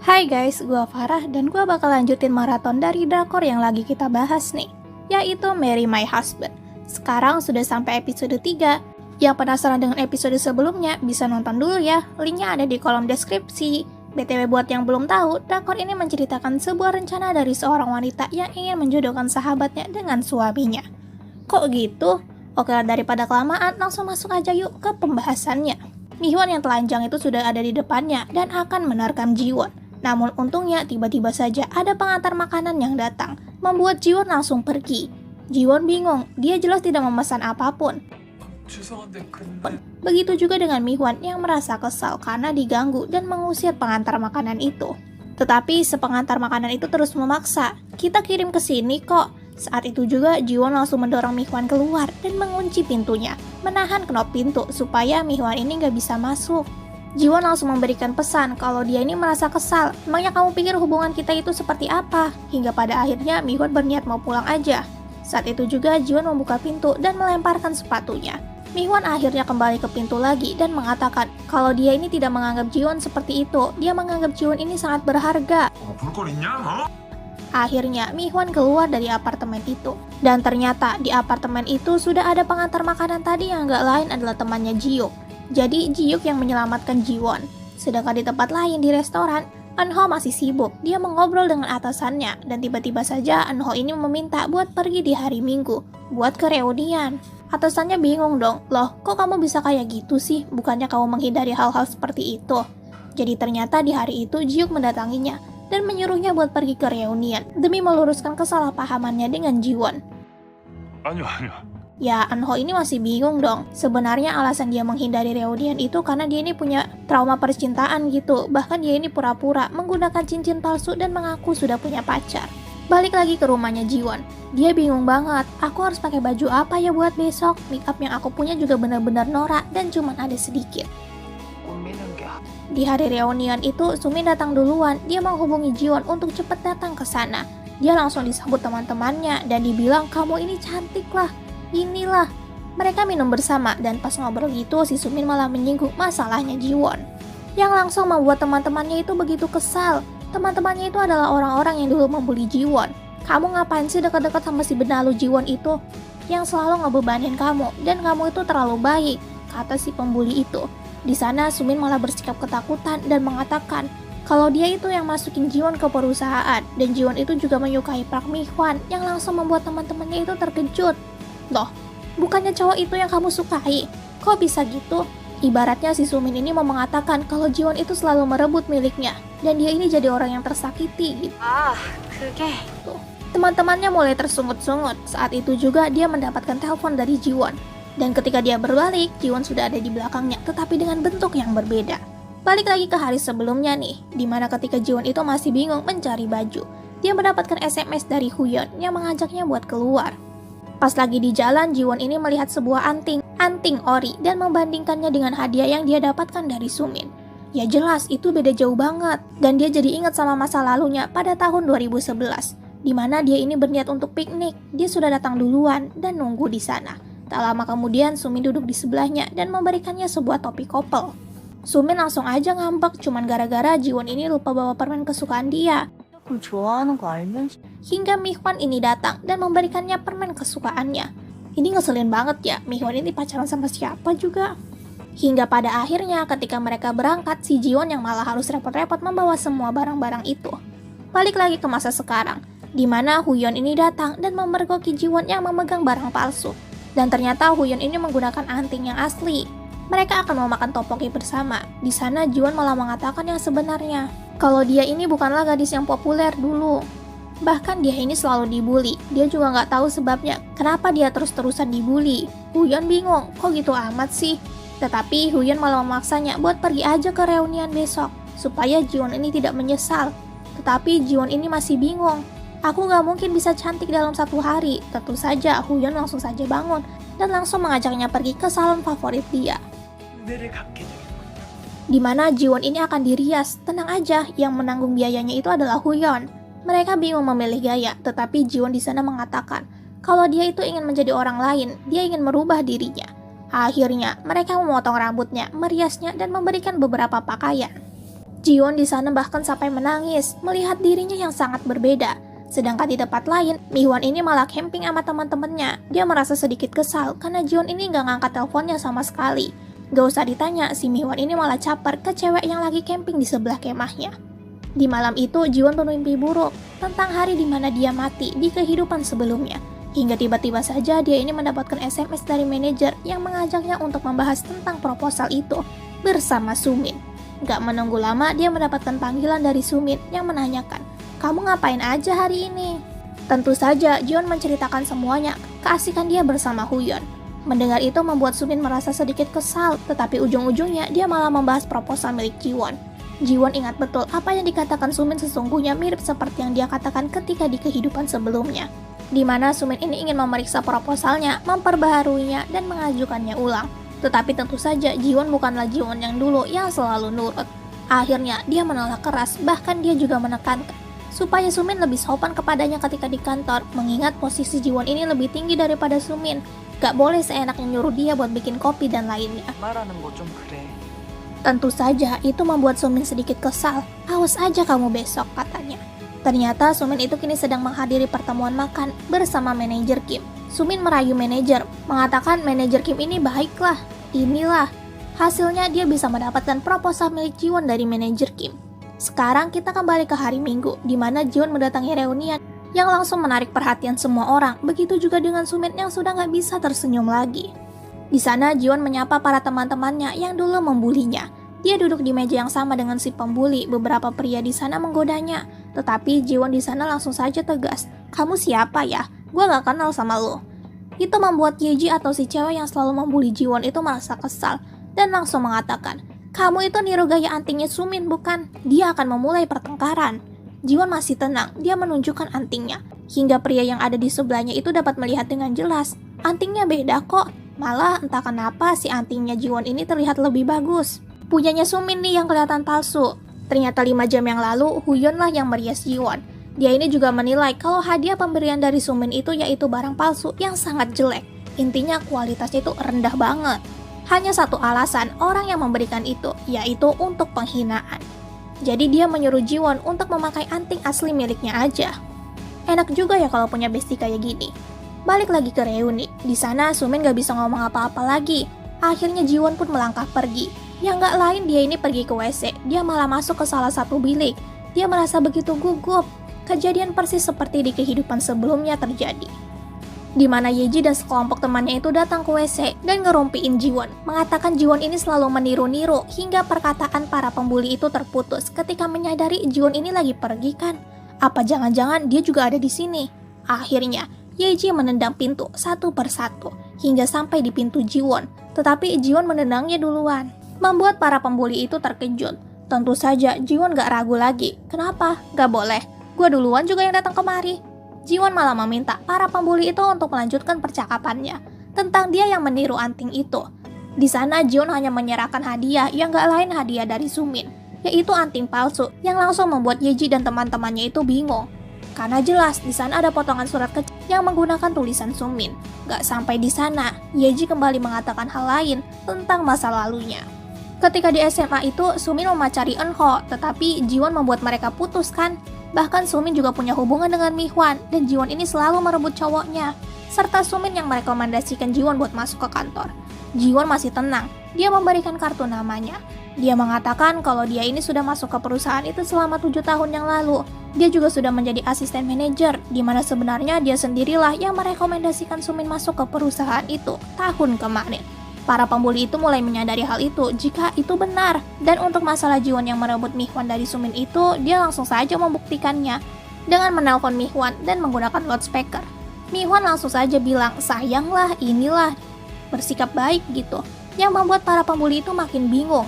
Hai guys, gua Farah dan gua bakal lanjutin maraton dari drakor yang lagi kita bahas nih, yaitu Marry My Husband. Sekarang sudah sampai episode 3. Yang penasaran dengan episode sebelumnya bisa nonton dulu ya, linknya ada di kolom deskripsi. BTW buat yang belum tahu, drakor ini menceritakan sebuah rencana dari seorang wanita yang ingin menjodohkan sahabatnya dengan suaminya. Kok gitu? Oke, daripada kelamaan, langsung masuk aja yuk ke pembahasannya. Mihwan yang telanjang itu sudah ada di depannya dan akan menerkam Jiwon. Namun untungnya tiba-tiba saja ada pengantar makanan yang datang, membuat Jiwon langsung pergi. Jiwon bingung, dia jelas tidak memesan apapun. Begitu juga dengan Mihwan yang merasa kesal karena diganggu dan mengusir pengantar makanan itu. Tetapi sepengantar makanan itu terus memaksa, kita kirim ke sini kok. Saat itu juga Jiwon langsung mendorong Mihwan keluar dan mengunci pintunya, menahan knop pintu supaya Mihwan ini gak bisa masuk. Jiwon langsung memberikan pesan kalau dia ini merasa kesal. Emangnya kamu pikir hubungan kita itu seperti apa? Hingga pada akhirnya Mihwan berniat mau pulang aja. Saat itu juga Jiwon membuka pintu dan melemparkan sepatunya. Mihwan akhirnya kembali ke pintu lagi dan mengatakan kalau dia ini tidak menganggap Jiwon seperti itu. Dia menganggap Jiwon ini sangat berharga. Akhirnya Mihwan keluar dari apartemen itu. Dan ternyata di apartemen itu sudah ada pengantar makanan tadi yang gak lain adalah temannya Jiuk. Jadi Jiuk yang menyelamatkan Jiwon. Sedangkan di tempat lain di restoran, Eunho masih sibuk. Dia mengobrol dengan atasannya dan tiba-tiba saja Eunho ini meminta buat pergi di hari Minggu, buat ke reunian. Atasannya bingung dong, loh kok kamu bisa kayak gitu sih? Bukannya kamu menghindari hal-hal seperti itu? Jadi ternyata di hari itu Jiuk mendatanginya dan menyuruhnya buat pergi ke reunian demi meluruskan kesalahpahamannya dengan Jiwon. Ya, Eunho ini masih bingung dong. Sebenarnya alasan dia menghindari reunian itu karena dia ini punya trauma percintaan gitu. Bahkan dia ini pura-pura menggunakan cincin palsu dan mengaku sudah punya pacar. Balik lagi ke rumahnya Jiwon. Dia bingung banget. Aku harus pakai baju apa ya buat besok? Make up yang aku punya juga benar-benar norak dan cuman ada sedikit. Di hari reunian itu, Sumin datang duluan. Dia menghubungi Jiwon untuk cepat datang ke sana. Dia langsung disambut teman-temannya dan dibilang, kamu ini cantik lah. Inilah. Mereka minum bersama dan pas ngobrol gitu si Sumin malah menyinggung masalahnya Jiwon. Yang langsung membuat teman-temannya itu begitu kesal. Teman-temannya itu adalah orang-orang yang dulu membuli Jiwon. Kamu ngapain sih dekat-dekat sama si benalu Jiwon itu? Yang selalu ngebebanin kamu dan kamu itu terlalu baik, kata si pembuli itu. Di sana Sumin malah bersikap ketakutan dan mengatakan kalau dia itu yang masukin Jiwon ke perusahaan dan Jiwon itu juga menyukai Park Mihwan yang langsung membuat teman-temannya itu terkejut. Loh, bukannya cowok itu yang kamu sukai? Kok bisa gitu? Ibaratnya si Sumin ini mau mengatakan kalau Jiwon itu selalu merebut miliknya dan dia ini jadi orang yang tersakiti gitu. Tuh. Teman-temannya mulai tersungut-sungut. Saat itu juga dia mendapatkan telepon dari Jiwon. Dan ketika dia berbalik, Jiwon sudah ada di belakangnya tetapi dengan bentuk yang berbeda. Balik lagi ke hari sebelumnya nih, dimana ketika Jiwon itu masih bingung mencari baju. Dia mendapatkan SMS dari Huyeon yang mengajaknya buat keluar. Pas lagi di jalan, Jiwon ini melihat sebuah anting ori dan membandingkannya dengan hadiah yang dia dapatkan dari Sumin. Ya jelas, itu beda jauh banget. Dan dia jadi ingat sama masa lalunya pada tahun 2011, di mana dia ini berniat untuk piknik. Dia sudah datang duluan dan nunggu di sana. Tak lama kemudian, Sumin duduk di sebelahnya dan memberikannya sebuah topi couple. Sumin langsung aja ngambek cuman gara-gara Jiwon ini lupa bawa permen kesukaan dia. Hingga Mihwan ini datang dan memberikannya permen kesukaannya. Ini ngeselin banget ya, Mihwan ini pacaran sama siapa juga. Hingga pada akhirnya ketika mereka berangkat, si Jiwon yang malah harus repot-repot membawa semua barang-barang itu. Balik lagi ke masa sekarang, di mana Huyeon ini datang dan memergoki Jiwon yang memegang barang palsu. Dan ternyata Huyeon ini menggunakan anting yang asli. Mereka akan memakan tteokbokki bersama. Di sana Jiwon malah mengatakan yang sebenarnya, kalau dia ini bukanlah gadis yang populer dulu. Bahkan dia ini selalu dibully. Dia juga nggak tahu sebabnya kenapa dia terus-terusan dibully. Huyeon bingung, kok gitu amat sih? Tetapi Huyeon malah memaksanya buat pergi aja ke reunian besok, supaya Jiwon ini tidak menyesal. Tetapi Jiwon ini masih bingung. Aku nggak mungkin bisa cantik dalam satu hari. Tentu saja Huyeon langsung saja bangun dan langsung mengajaknya pergi ke salon favorit dia. Di mana Jiwon ini akan dirias. Tenang aja, yang menanggung biayanya itu adalah Huyeon. Mereka bingung memilih gaya, tetapi Jiwon di sana mengatakan kalau dia itu ingin menjadi orang lain, dia ingin merubah dirinya. Akhirnya, mereka memotong rambutnya, meriasnya, dan memberikan beberapa pakaian. Jiwon di sana bahkan sampai menangis melihat dirinya yang sangat berbeda. Sedangkan di tempat lain, Mihwan ini malah camping sama teman-temannya. Dia merasa sedikit kesal karena Jiwon ini gak ngangkat teleponnya sama sekali. Gak usah ditanya, si Mihwan ini malah caper ke cewek yang lagi camping di sebelah kemahnya. Di malam itu, Jiwon bermimpi buruk tentang hari di mana dia mati di kehidupan sebelumnya. Hingga tiba-tiba saja dia ini mendapatkan SMS dari manajer yang mengajaknya untuk membahas tentang proposal itu bersama Sumin. Gak menunggu lama, dia mendapatkan panggilan dari Sumin yang menanyakan, "Kamu ngapain aja hari ini?" Tentu saja, Jiwon menceritakan semuanya, keasikan dia bersama Huyeon. Mendengar itu membuat Sumin merasa sedikit kesal, tetapi ujung-ujungnya dia malah membahas proposal milik Jiwon. Jiwon ingat betul apa yang dikatakan Sumin sesungguhnya mirip seperti yang dia katakan ketika di kehidupan sebelumnya, di mana Sumin ini ingin memeriksa proposalnya, memperbaharuinya, dan mengajukannya ulang. Tetapi tentu saja Jiwon bukanlah Jiwon yang dulu yang selalu nurut. Akhirnya dia menolak keras, bahkan dia juga menekankan supaya Sumin lebih sopan kepadanya ketika di kantor, mengingat posisi Jiwon ini lebih tinggi daripada Sumin. Gak boleh seenaknya nyuruh dia buat bikin kopi dan lainnya. Tentu saja itu membuat Sumin sedikit kesal. "Awas aja kamu besok," katanya. Ternyata Sumin itu kini sedang menghadiri pertemuan makan bersama manajer Kim. Sumin merayu manajer, mengatakan manajer Kim ini baiklah. Inilah hasilnya, dia bisa mendapatkan proposal milik Jiwon dari manajer Kim. Sekarang kita kembali ke hari Minggu, di mana Jiwon mendatangi reunian yang langsung menarik perhatian semua orang. Begitu juga dengan Sumin yang sudah nggak bisa tersenyum lagi. Di sana Jiwon menyapa para teman-temannya yang dulu membulinya. Dia duduk di meja yang sama dengan si pembuli. Beberapa pria di sana menggodanya, tetapi Jiwon di sana langsung saja tegas, "Kamu siapa ya? Gua gak kenal sama lo." Itu membuat Yeji atau si cewek yang selalu membuli Jiwon itu merasa kesal dan langsung mengatakan, "Kamu itu niru gaya antingnya Sumin bukan? Dia akan memulai pertengkaran." Jiwon masih tenang, dia menunjukkan antingnya. Hingga pria yang ada di sebelahnya itu dapat melihat dengan jelas, antingnya beda kok. Malah entah kenapa si antingnya Jiwon ini terlihat lebih bagus. Punyanya Sumin nih yang kelihatan palsu. Ternyata 5 jam yang lalu, Huyeon lah yang merias Jiwon. Dia ini juga menilai kalau hadiah pemberian dari Sumin itu yaitu barang palsu yang sangat jelek. Intinya kualitasnya itu rendah banget. Hanya satu alasan orang yang memberikan itu, yaitu untuk penghinaan. Jadi dia menyuruh Jiwon untuk memakai anting asli miliknya aja. Enak juga ya kalau punya bestie kayak gini. Balik lagi ke reuni. Di sana Sumin gak bisa ngomong apa-apa lagi. Akhirnya Jiwon pun melangkah pergi. Yang gak lain dia ini pergi ke WC. Dia malah masuk ke salah satu bilik. Dia merasa begitu gugup. Kejadian persis seperti di kehidupan sebelumnya terjadi, di mana Yeji dan sekelompok temannya itu datang ke WC dan ngerumpiin Jiwon, mengatakan Jiwon ini selalu meniru-niru hingga perkataan para pembuli itu terputus ketika menyadari Jiwon ini lagi pergi kan. Apa jangan-jangan dia juga ada di sini? Akhirnya Yeji menendang pintu satu persatu hingga sampai di pintu Jiwon, tetapi Jiwon menendangnya duluan, membuat para pembuli itu terkejut. Tentu saja Jiwon gak ragu lagi. Kenapa? Gak boleh. Gue duluan juga yang datang kemari. Jiwon malah meminta para pembuli itu untuk melanjutkan percakapannya tentang dia yang meniru anting itu. Di sana Jiwon hanya menyerahkan hadiah yang gak lain hadiah dari Sumin, yaitu anting palsu yang langsung membuat Yeji dan teman-temannya itu bingung. Karena jelas di sana ada potongan surat kecil yang menggunakan tulisan Sumin. Gak sampai di sana, Yeji kembali mengatakan hal lain tentang masa lalunya. Ketika di SMA itu, Sumin memacari Eunho, tetapi Jiwon membuat mereka putus kan? Bahkan Sumin juga punya hubungan dengan Mihwan, dan Jiwon ini selalu merebut cowoknya. Serta Sumin yang merekomendasikan Jiwon buat masuk ke kantor. Jiwon masih tenang, dia memberikan kartu namanya. Dia mengatakan kalau dia ini sudah masuk ke perusahaan itu selama 7 tahun yang lalu. Dia juga sudah menjadi asisten manajer, di mana sebenarnya dia sendirilah yang merekomendasikan Sumin masuk ke perusahaan itu tahun kemarin. Para pembuli itu mulai menyadari hal itu jika itu benar. Dan untuk masalah Jiwon yang merebut Mihwan dari Sumin itu, dia langsung saja membuktikannya dengan menelpon Mihwan dan menggunakan loudspeaker. Mihwan langsung saja bilang, "Sayanglah, inilah," bersikap baik gitu, yang membuat para pembuli itu makin bingung.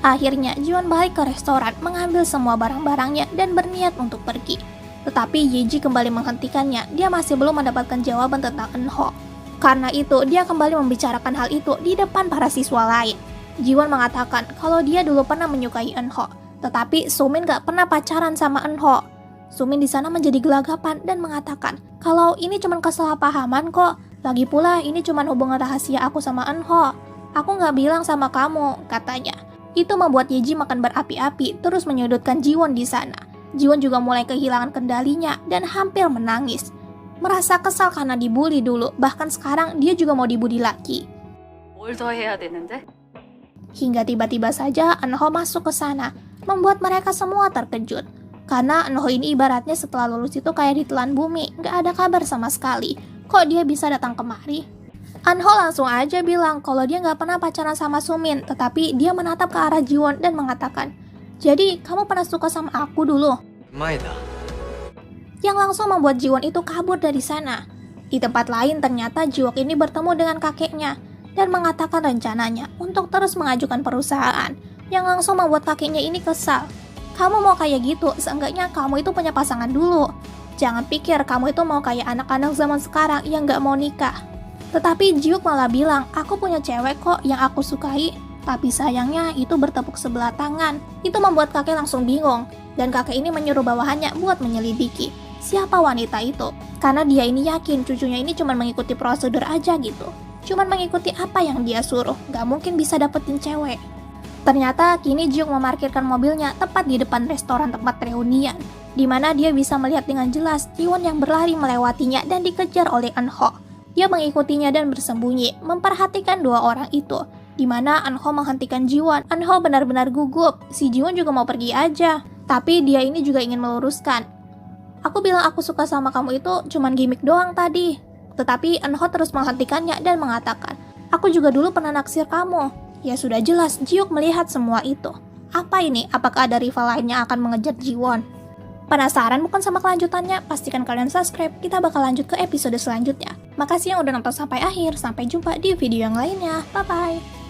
Akhirnya Jiwon balik ke restoran, mengambil semua barang-barangnya dan berniat untuk pergi. Tetapi Yeji kembali menghentikannya, dia masih belum mendapatkan jawaban tentang Eunho. Karena itu, dia kembali membicarakan hal itu di depan para siswa lain. Jiwon mengatakan kalau dia dulu pernah menyukai Eunho, tetapi Sumin gak pernah pacaran sama Eunho. Sumin di sana menjadi gelagapan dan mengatakan kalau ini cuma kesalahpahaman kok. Lagi pula ini cuma hubungan rahasia aku sama Eunho. Aku gak bilang sama kamu, katanya. Itu membuat Yeji makan berapi-api terus menyudutkan Jiwon di sana. Jiwon juga mulai kehilangan kendalinya dan hampir menangis. Merasa kesal karena dibully dulu, bahkan sekarang dia juga mau dibully lagi. 뭘 더 해야 되는데? Hingga tiba-tiba saja Eunho masuk ke sana, membuat mereka semua terkejut. Karena Eunho ini ibaratnya setelah lulus itu kayak ditelan bumi, gak ada kabar sama sekali. Kok dia bisa datang kemari? Eunho langsung aja bilang kalau dia gak pernah pacaran sama Sumin, tetapi dia menatap ke arah Jiwon dan mengatakan, "Jadi, kamu pernah suka sama aku dulu?" 마이다. Yang langsung membuat Jiwon itu kabur dari sana. Di tempat lain ternyata Jiwon ini bertemu dengan kakeknya dan mengatakan rencananya untuk terus mengajukan perusahaan, yang langsung membuat kakeknya ini kesal. "Kamu mau kayak gitu, seenggaknya kamu itu punya pasangan dulu. Jangan pikir kamu itu mau kayak anak-anak zaman sekarang yang gak mau nikah." Tetapi Jiwook malah bilang, "Aku punya cewek kok yang aku sukai, tapi sayangnya itu bertepuk sebelah tangan." Itu membuat kakek langsung bingung, dan kakek ini menyuruh bawahannya buat menyelidiki siapa wanita itu. Karena dia ini yakin cucunya ini cuma mengikuti prosedur aja gitu. Cuman mengikuti apa yang dia suruh, gak mungkin bisa dapetin cewek. Ternyata kini Jiwook memarkirkan mobilnya tepat di depan restoran tempat reunian, di mana dia bisa melihat dengan jelas Jiwon yang berlari melewatinya dan dikejar oleh Eunho. Dia mengikutinya dan bersembunyi, memperhatikan dua orang itu, di mana Eunho menghentikan Jiwon. Eunho benar-benar gugup, si Jiwon juga mau pergi aja, tapi dia ini juga ingin meluruskan. "Aku bilang aku suka sama kamu itu cuman gimmick doang tadi." Tetapi Eunho terus menghentikannya dan mengatakan, "Aku juga dulu pernah naksir kamu." Ya sudah jelas Jiwook melihat semua itu. Apa ini? Apakah ada rival lain yang akan mengejar Jiwon? Penasaran bukan sama kelanjutannya? Pastikan kalian subscribe, kita bakal lanjut ke episode selanjutnya. Makasih yang udah nonton sampai akhir, sampai jumpa di video yang lainnya. Bye-bye!